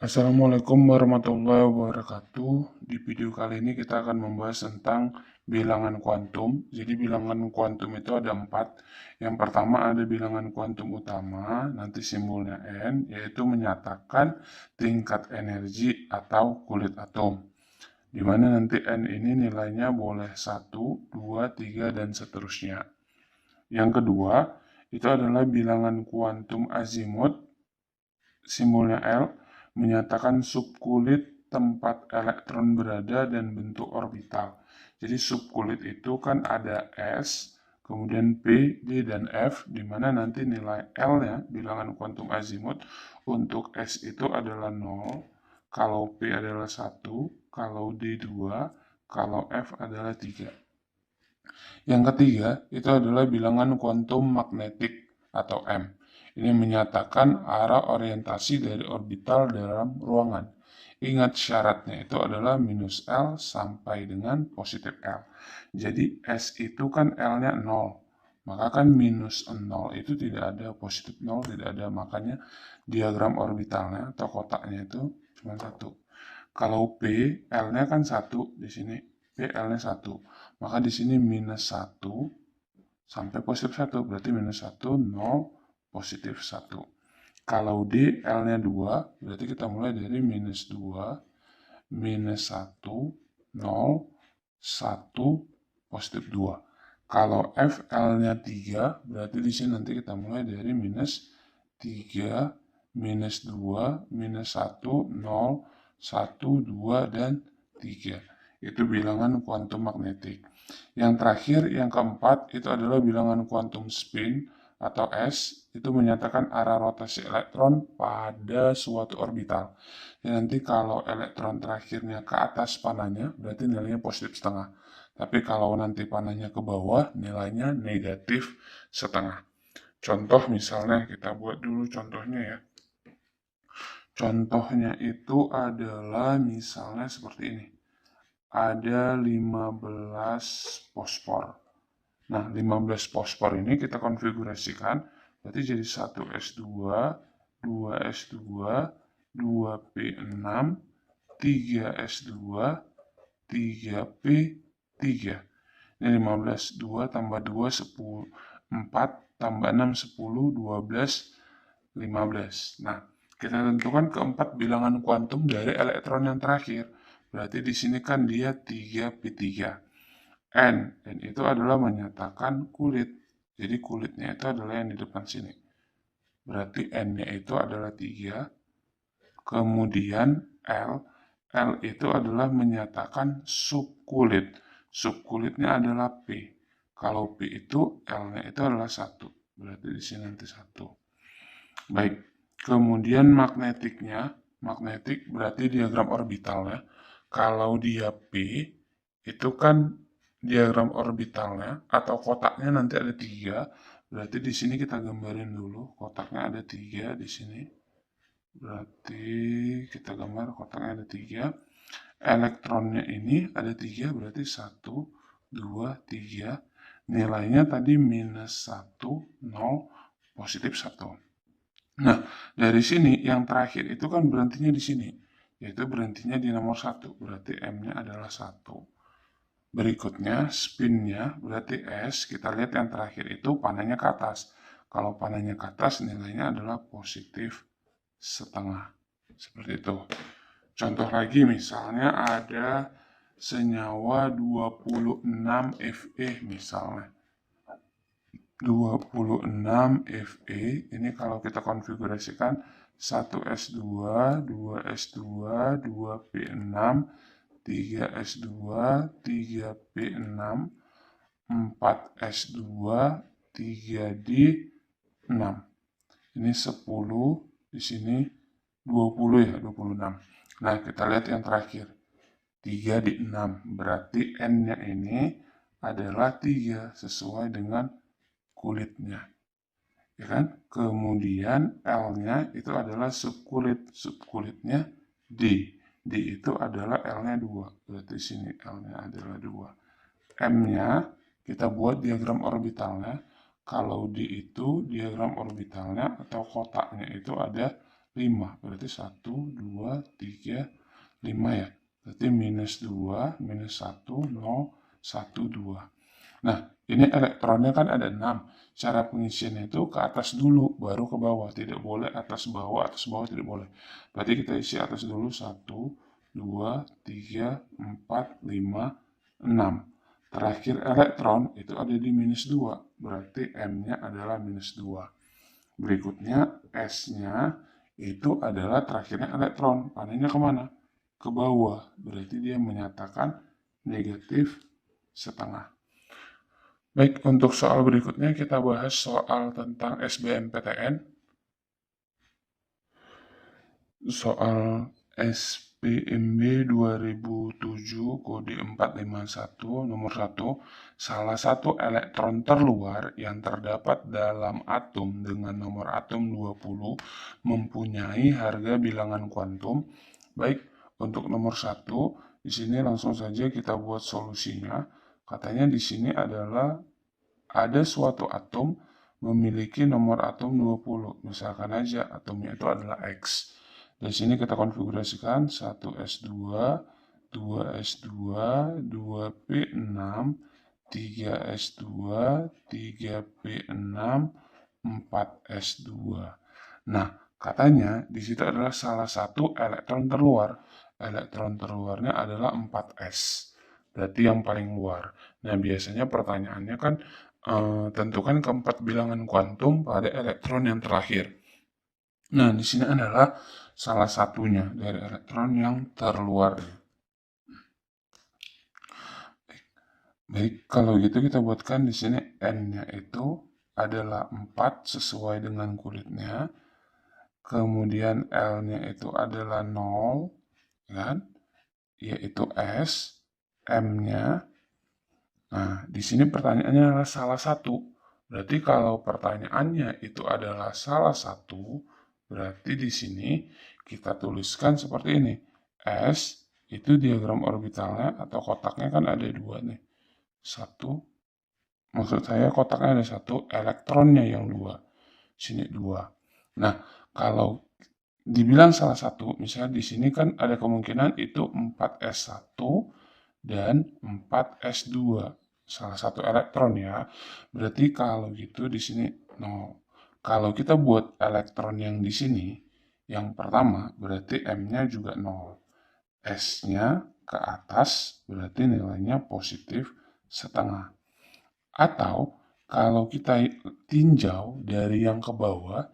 Assalamualaikum warahmatullahi wabarakatuh. Di video kali ini kita akan membahas tentang bilangan kuantum. Jadi bilangan kuantum itu ada 4. Yang pertama ada bilangan kuantum utama, nanti simbolnya N, yaitu menyatakan tingkat energi atau kulit atom. Di mana nanti N ini nilainya boleh 1, 2, 3, dan seterusnya. Yang kedua, itu adalah bilangan kuantum azimut, simbolnya L, menyatakan subkulit tempat elektron berada dan bentuk orbital. Jadi subkulit itu kan ada S, kemudian P, D, dan F, di mana nanti nilai L-nya, bilangan kuantum azimut, untuk S itu adalah 0, kalau P adalah 1, kalau D 2, kalau F adalah 3. Yang ketiga, itu adalah bilangan kuantum magnetik atau M. Ini menyatakan arah orientasi dari orbital dalam ruangan. Ingat syaratnya itu adalah minus L sampai dengan positif L. Jadi S itu kan L-nya 0. Maka kan minus 0 itu tidak ada, positif 0 tidak ada. Makanya diagram orbitalnya atau kotaknya itu cuma 1. Kalau P, L-nya kan 1 di sini. P, L-nya 1. Maka di sini minus 1 sampai positif 1. Berarti minus 1, 0, positif 1. Kalau D, L-nya 2, berarti kita mulai dari minus 2, minus 1, 0, 1, positif 2. Kalau F, L-nya 3, berarti di sini nanti kita mulai dari minus 3, minus 2, minus 1, 0, 1, 2, dan 3. Itu bilangan kuantum magnetik. Yang terakhir, yang keempat, itu adalah bilangan kuantum spin atau S, itu menyatakan arah rotasi elektron pada suatu orbital. Dan nanti kalau elektron terakhirnya ke atas panahnya, berarti nilainya positif setengah. Tapi kalau nanti panahnya ke bawah, nilainya negatif setengah. Contoh misalnya, kita buat dulu contohnya ya. Contohnya itu adalah misalnya seperti ini. Ada 15 fosfor. Nah, 15 fosfor ini kita konfigurasikan, berarti jadi 1s2, 2s2, 2p6, 3s2, 3p3. Ini 15, 2 tambah 2, 10, 4 tambah 6, 10, 12, 15. Nah, kita tentukan keempat bilangan kuantum dari elektron yang terakhir. Berarti di sini kan dia 3p3. N itu adalah menyatakan kulit. Jadi kulitnya itu adalah yang di depan sini. Berarti N-nya itu adalah 3. Kemudian L itu adalah menyatakan subkulit. Subkulitnya adalah P. Kalau P itu L-nya itu adalah 1. Berarti di sini nanti 1. Baik. Kemudian magnetiknya, magnetik berarti diagram orbitalnya. Kalau dia P, itu kan diagram orbitalnya atau kotaknya nanti ada 3. Berarti di sini kita gambarin dulu, kotaknya ada 3 di sini. Berarti kita gambar kotaknya ada 3. Elektronnya ini ada 3, berarti 1, 2, 3. Nilainya tadi minus 1, 0, positif 1. Nah, dari sini yang terakhir itu kan berhentinya di sini, yaitu berhentinya di nomor 1, berarti M-nya adalah 1. Berikutnya spinnya berarti S, kita lihat yang terakhir itu panahnya ke atas. Kalau panahnya ke atas nilainya adalah positif setengah. Seperti itu. Contoh lagi misalnya ada senyawa 26 Fe misalnya. 26 Fe ini kalau kita konfigurasikan 1s2, 2s2, 2p6, 3s2, 3p6, 4s2, 3d6. Ini 10, di sini 20 ya, 26. Nah, kita lihat yang terakhir. 3 di 6, berarti N-nya ini adalah 3 sesuai dengan kulitnya. Ya kan? Kemudian L-nya itu adalah subkulit. Subkulitnya D. D itu adalah L-nya 2. Berarti sini L-nya adalah 2. M-nya kita buat diagram orbitalnya. Kalau D itu diagram orbitalnya atau kotaknya itu ada 5. Berarti 1, 2, 3, 5 ya. Berarti minus 2, minus 1, 0, 1, 2. Nah, ini elektronnya kan ada 6. Cara pengisiannya itu ke atas dulu, baru ke bawah. Tidak boleh atas bawah tidak boleh. Berarti kita isi atas dulu 1, 2, 3, 4, 5, 6. Terakhir elektron itu ada di minus 2. Berarti M-nya adalah minus 2. Berikutnya S-nya itu adalah terakhirnya elektron. Panahnya kemana? Ke bawah. Berarti dia menyatakan negatif setengah. Baik, untuk soal berikutnya kita bahas soal tentang SBMPTN. Soal SPMB 2007 kode 451 nomor 1, salah satu elektron terluar yang terdapat dalam atom dengan nomor atom 20 mempunyai harga bilangan kuantum. Baik, untuk nomor 1, di sini langsung saja kita buat solusinya. Katanya di sini adalah ada suatu atom memiliki nomor atom 20. Misalkan aja atomnya itu adalah X. Di sini kita konfigurasikan 1s2, 2s2, 2p6, 3s2, 3p6, 4s2. Nah, katanya di situ adalah salah satu elektron terluar. Elektron terluarnya adalah 4s. Berarti yang paling luar. Nah, biasanya pertanyaannya kan tentukan keempat bilangan kuantum pada elektron yang terakhir. Nah, di sini adalah salah satunya dari elektron yang terluar. Baik, kalau gitu kita buatkan di sini N-nya itu adalah 4 sesuai dengan kulitnya. Kemudian L-nya itu adalah 0, kan? Yaitu S. M-nya. Nah, di sini pertanyaannya adalah salah satu. Berarti kalau pertanyaannya itu adalah salah satu, berarti di sini kita tuliskan seperti ini. S itu diagram orbitalnya atau kotaknya kan ada 2 nih. 1, maksud saya kotaknya ada 1, elektronnya yang 2. Sini 2. Nah, kalau dibilang salah satu, misalnya di sini kan ada kemungkinan itu 4s1 dan 4s2. Salah satu elektron ya. Berarti kalau gitu di sini 0. Kalau kita buat elektron yang di sini, yang pertama berarti M-nya juga 0. S-nya ke atas berarti nilainya positif setengah. Atau kalau kita tinjau dari yang ke bawah,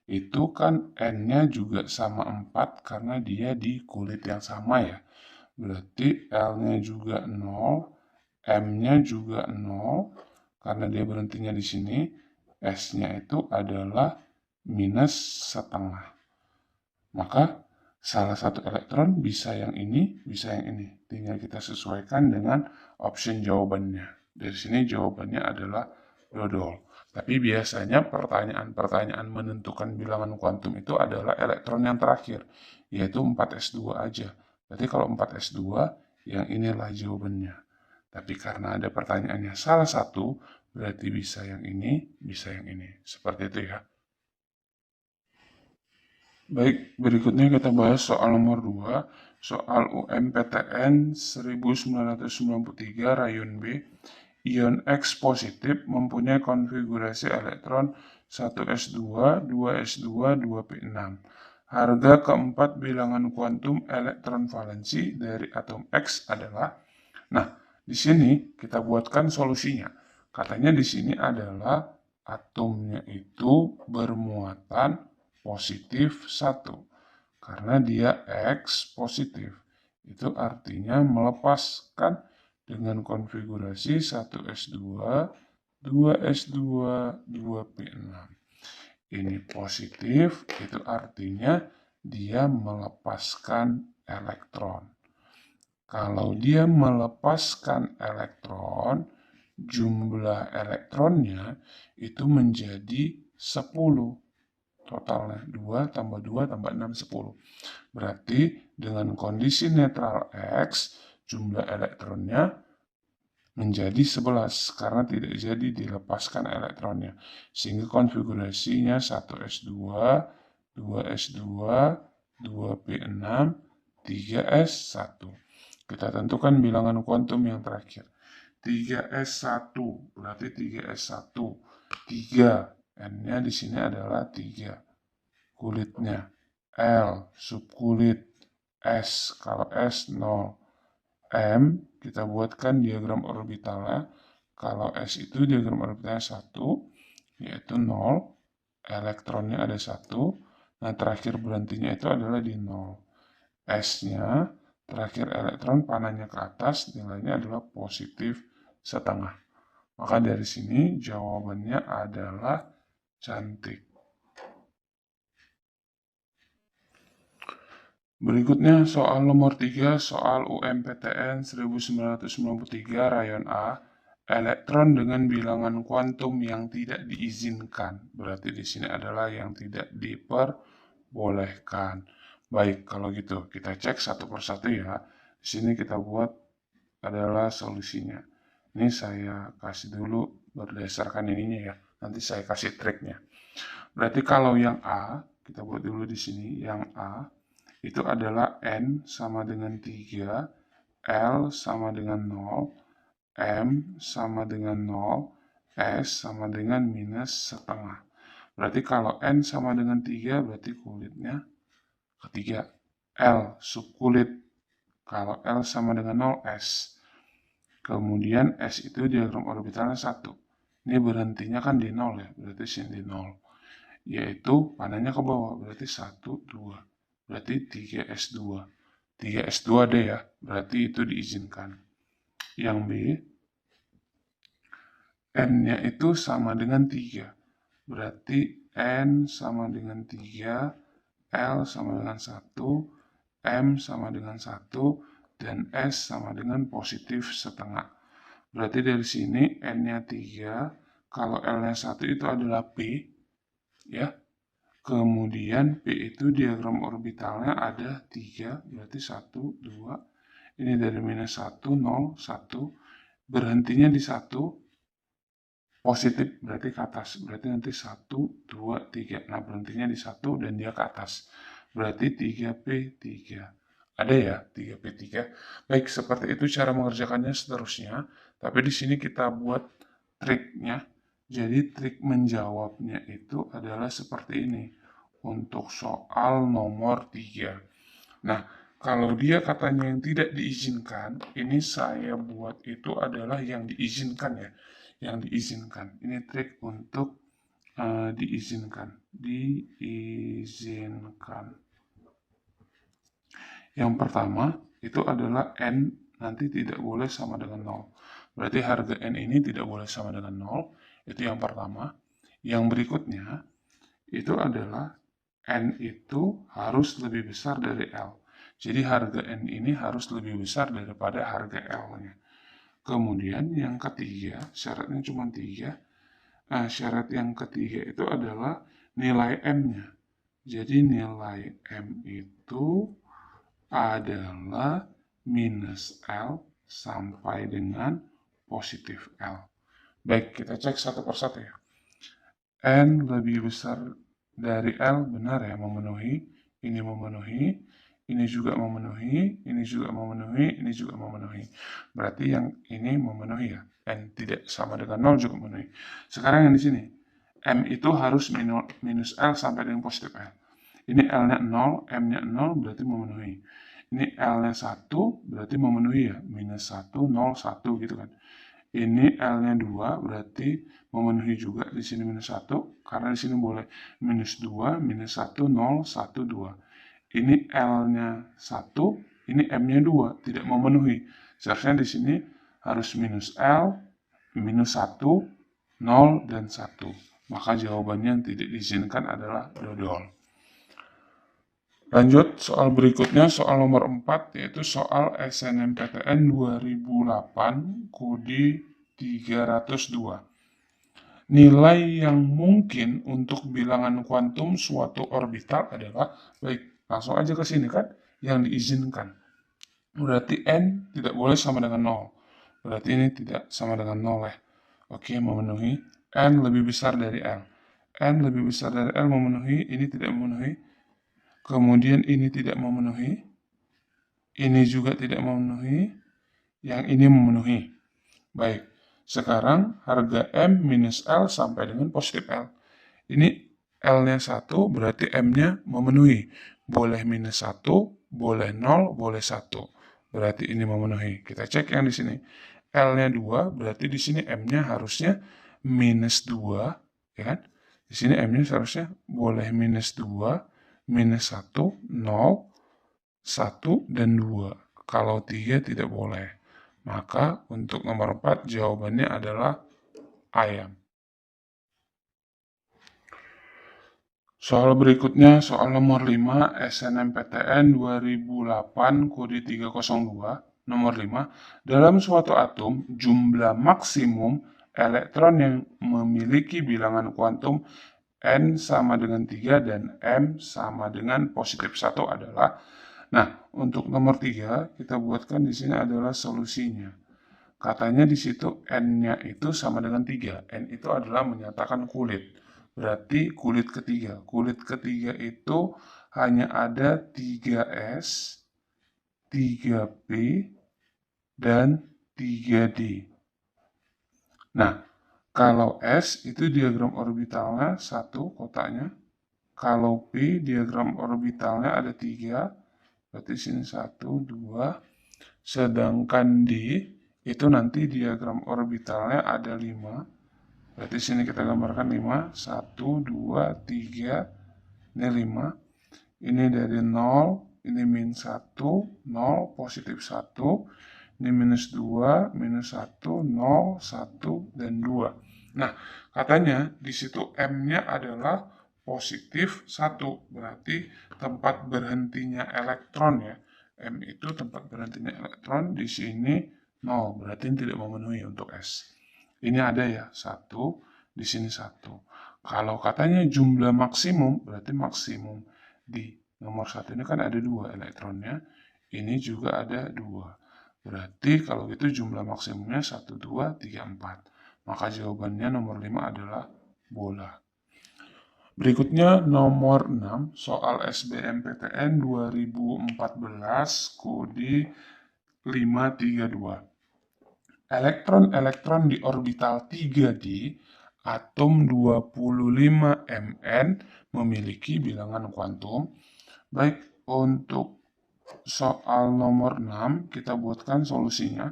itu kan N-nya juga sama 4 karena dia di kulit yang sama ya. Berarti L-nya juga 0, M-nya juga 0, karena dia berhentinya di sini. S-nya itu adalah minus setengah. Maka salah satu elektron bisa yang ini, bisa yang ini. Tinggal kita sesuaikan dengan option jawabannya. Dari sini jawabannya adalah dodol. Tapi biasanya pertanyaan-pertanyaan menentukan bilangan kuantum itu adalah elektron yang terakhir, yaitu 4s2 aja. Berarti kalau 4s2, yang inilah jawabannya. Tapi karena ada pertanyaannya salah satu, berarti bisa yang ini, bisa yang ini. Seperti itu ya. Baik, berikutnya kita bahas soal nomor 2, soal UMPTN 1993 rayon B. Ion X positif mempunyai konfigurasi elektron 1s2, 2s2, 2p6. Harga keempat bilangan kuantum elektron valensi dari atom X adalah. Nah, di sini kita buatkan solusinya. Katanya di sini adalah atomnya itu bermuatan positif 1. Karena dia X positif. Itu artinya melepaskan dengan konfigurasi 1s2, 2s2, 2p6. Ini positif, itu artinya dia melepaskan elektron. Kalau dia melepaskan elektron, jumlah elektronnya itu menjadi 10. Totalnya 2 tambah 2 tambah 6, 10. Berarti dengan kondisi netral X, jumlah elektronnya menjadi 11 karena tidak jadi dilepaskan elektronnya. Sehingga konfigurasinya 1s2, 2S2, 2P6, 3S1. Kita tentukan bilangan kuantum yang terakhir. 3S1 berarti 3S1. 3, N-nya di sini adalah 3. Kulitnya L, subkulit S, kalau S 0. M, kita buatkan diagram orbitalnya. Kalau S itu diagram orbitalnya 1, yaitu 0. Elektronnya ada 1. Nah, terakhir berhentinya itu adalah di 0. S-nya, terakhir elektron panahnya ke atas, nilainya adalah positif setengah. Maka dari sini jawabannya adalah cantik. Berikutnya soal nomor 3, soal UMPTN 1993 rayon A, elektron dengan bilangan kuantum yang tidak diizinkan. Berarti di sini adalah yang tidak diperbolehkan. Baik, kalau gitu kita cek satu persatu ya. Di sini kita buat adalah solusinya. Ini saya kasih dulu berdasarkan ininya ya. Nanti saya kasih triknya. Berarti kalau yang A, kita buat dulu di sini, yang A itu adalah N sama dengan 3, L sama dengan 0, M sama dengan 0, S sama dengan minus setengah. Berarti kalau N sama dengan 3, berarti kulitnya ketiga. L, subkulit. Kalau L sama dengan 0, S. Kemudian S itu diagram orbitalnya 1. Ini berhentinya kan di 0 ya, berarti sini di 0. Yaitu panahnya ke bawah, berarti 1, 2. Berarti 3S2. 3S2 deh ya, berarti itu diizinkan. Yang B, N-nya itu sama dengan 3. Berarti N sama dengan 3, L sama dengan 1, M sama dengan 1, dan S sama dengan positif setengah. Berarti dari sini N-nya 3, kalau L-nya 1 itu adalah P, ya. Kemudian P itu diagram orbitalnya ada 3, berarti 1, 2. Ini dari minus 1, 0, 1. Berhentinya di 1, positif berarti ke atas. Berarti nanti 1, 2, 3. Nah, berhentinya di 1 dan dia ke atas. Berarti 3P3. Ada ya 3P3. Baik, seperti itu cara mengerjakannya seterusnya. Tapi di sini kita buat triknya. Jadi trik menjawabnya itu adalah seperti ini. Untuk soal nomor 3. Nah, kalau dia katanya yang tidak diizinkan, ini saya buat itu adalah yang diizinkan ya. Yang diizinkan. Ini trik untuk diizinkan. Diizinkan. Yang pertama, itu adalah N nanti tidak boleh sama dengan 0. Berarti harga N ini tidak boleh sama dengan 0. Itu yang pertama. Yang berikutnya, itu adalah N itu harus lebih besar dari L. Jadi harga N ini harus lebih besar daripada harga L-nya. Kemudian yang ketiga, syaratnya cuma 3. Nah, syarat yang ketiga itu adalah nilai M-nya. Jadi nilai M itu adalah minus L sampai dengan positif L. Baik, kita cek satu persatu ya. N lebih besar dari L, benar ya, memenuhi. Ini memenuhi, ini juga memenuhi, ini juga memenuhi, ini juga memenuhi. Berarti yang ini memenuhi ya. N tidak sama dengan 0 juga memenuhi. Sekarang yang di sini, M itu harus minus L sampai dengan positif L. Ini L-nya 0, M-nya 0, berarti memenuhi. Ini L-nya 1, berarti memenuhi ya. Minus 1, 0, 1 gitu kan. Ini L-nya 2, berarti memenuhi juga. Di sini minus 1, karena di sini boleh minus 2, minus 1, 0, 1, 2. Ini L-nya 1, ini M-nya 2, tidak memenuhi. Seharusnya di sini harus minus L, minus 1, 0, dan 1. Maka jawabannya yang tidak diizinkan adalah dodol. Lanjut, soal berikutnya, soal nomor 4, yaitu soal SNMPTN 2008, kode 302. Nilai yang mungkin untuk bilangan kuantum suatu orbital adalah, baik, langsung aja ke sini kan, yang diizinkan. Berarti N tidak boleh sama dengan 0. Berarti ini tidak sama dengan 0 ya. Oke, memenuhi. N lebih besar dari L. N lebih besar dari L memenuhi, ini tidak memenuhi. Kemudian ini tidak memenuhi, ini juga tidak memenuhi, yang ini memenuhi. Baik, sekarang harga M minus L sampai dengan positif L. Ini L-nya 1, berarti M-nya memenuhi. Boleh minus 1, boleh 0, boleh 1. Berarti ini memenuhi. Kita cek yang di sini. L-nya 2, berarti di sini M-nya harusnya minus 2, ya kan? Di sini M-nya seharusnya boleh minus 2, minus 1, 0, 1, dan 2. Kalau 3 tidak boleh. Maka untuk nomor 4 jawabannya adalah ayam. Soal berikutnya, soal nomor 5, SNMPTN 2008, kode 302, nomor 5. Dalam suatu atom, jumlah maksimum elektron yang memiliki bilangan kuantum N sama dengan 3 dan M sama dengan positif 1 adalah. Nah, untuk nomor 3, kita buatkan di sini adalah solusinya. Katanya di situ N-nya itu sama dengan 3. N itu adalah menyatakan kulit. Berarti kulit ketiga. Kulit ketiga itu hanya ada 3S, 3P, dan 3D. Nah, kalau S itu diagram orbitalnya 1 kotaknya. Kalau P diagram orbitalnya ada 3. Berarti sini 1, 2. Sedangkan D itu nanti diagram orbitalnya ada 5. Berarti sini kita gambarkan 5, 1, 2, 3, ini 5. Ini dari 0, ini min 1, 0, positif 1. Ini minus 2, minus 1, 0, 1, dan 2. Nah, katanya di situ M-nya adalah positif 1. Berarti tempat berhentinya elektron ya. M itu tempat berhentinya elektron, di sini 0. Berarti tidak memenuhi untuk S. Ini ada ya, 1, di sini 1. Kalau katanya jumlah maksimum, berarti maksimum di nomor 1 ini kan ada 2 elektronnya. Ini juga ada 2. Berarti kalau itu jumlah maksimumnya 1, 2, 3, 4. Maka jawabannya nomor 5 adalah bola. Berikutnya nomor 6, soal SBMPTN 2014, kode 532. Elektron-elektron di orbital 3D atom 25 Mn memiliki bilangan kuantum. Baik, untuk soal nomor 6 kita buatkan solusinya.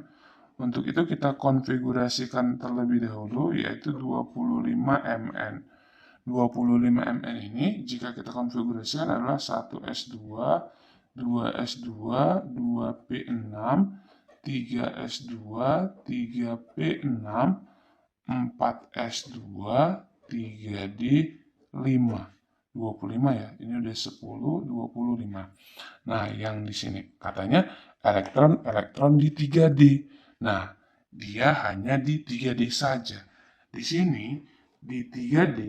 Untuk itu kita konfigurasikan terlebih dahulu, yaitu 25 Mn. 25 Mn ini jika kita konfigurasikan adalah 1S2, 2S2, 2P6, 3S2, 3P6, 4S2, 3D5. 25 ya, ini udah 10, 25. Nah, yang di sini katanya elektron di 3D. Nah, dia hanya di 3D saja. Di sini, di 3D,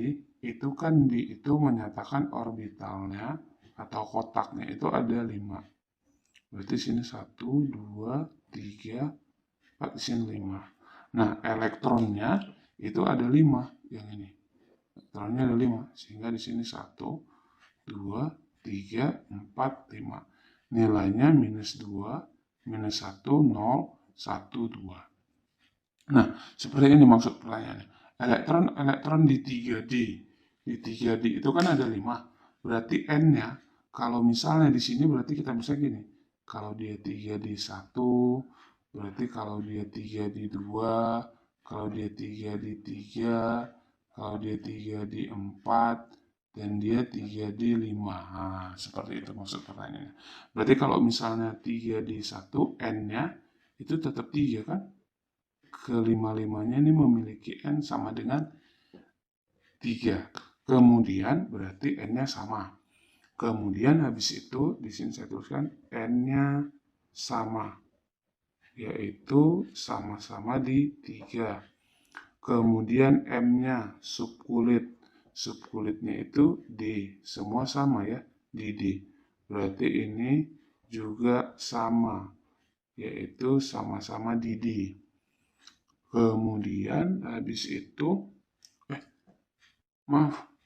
itu kan itu menyatakan orbitalnya atau kotaknya itu ada 5. Berarti sini 1, 2, 3, 4, di sini 5. Nah, elektronnya itu ada 5 yang ini. Elektronnya ada 5, sehingga di sini 1, 2, 3, 4, 5. Nilainya minus 2, minus 1, 0, 1, 2. Nah, seperti ini maksud pertanyaannya. Elektron di 3D. Di 3D itu kan ada 5. Berarti N-nya, kalau misalnya di sini berarti kita bisa gini. Kalau dia 3D1, berarti kalau dia 3D2, kalau dia 3D3, kalau dia 3D4, dan dia 3D5. Nah, seperti itu maksud pertanyaannya. Berarti kalau misalnya 3D1, N-nya itu tetap 3 kan? Kelima-limanya ini memiliki N sama dengan 3. Kemudian berarti N-nya sama. Kemudian habis itu di sini saya tuliskan N-nya sama, yaitu sama-sama di 3. Kemudian M-nya subkulit. Subkulitnya itu D. Semua sama ya, di D. Berarti ini juga sama, yaitu sama-sama di D. Kemudian habis itu,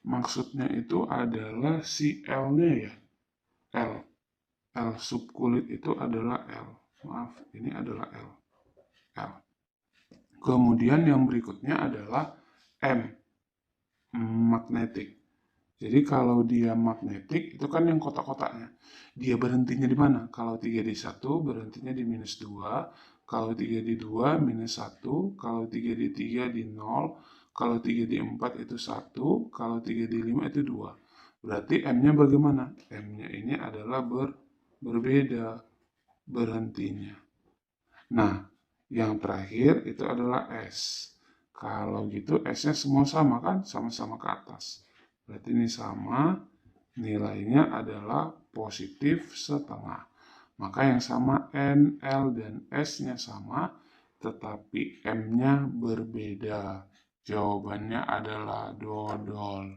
Maksudnya itu adalah si L-nya ya. L subkulit itu adalah L. Maaf, ini adalah L. Kemudian yang berikutnya adalah M, magnetik. Jadi kalau dia magnetik, itu kan yang kotak-kotaknya. Dia berhentinya di mana? Kalau 3 di 1, berhentinya di minus 2. Kalau 3 di 2, minus 1. Kalau 3 di 3, di 0. Kalau 3 di 4, itu 1. Kalau 3 di 5, itu 2. Berarti M-nya bagaimana? M-nya ini adalah berbeda berhentinya. Nah, yang terakhir itu adalah S. Kalau gitu S-nya semua sama kan? Sama-sama ke atas. Berarti ini sama, nilainya adalah positif setengah. Maka yang sama N, L, dan S-nya sama, tetapi M-nya berbeda. Jawabannya adalah dodol.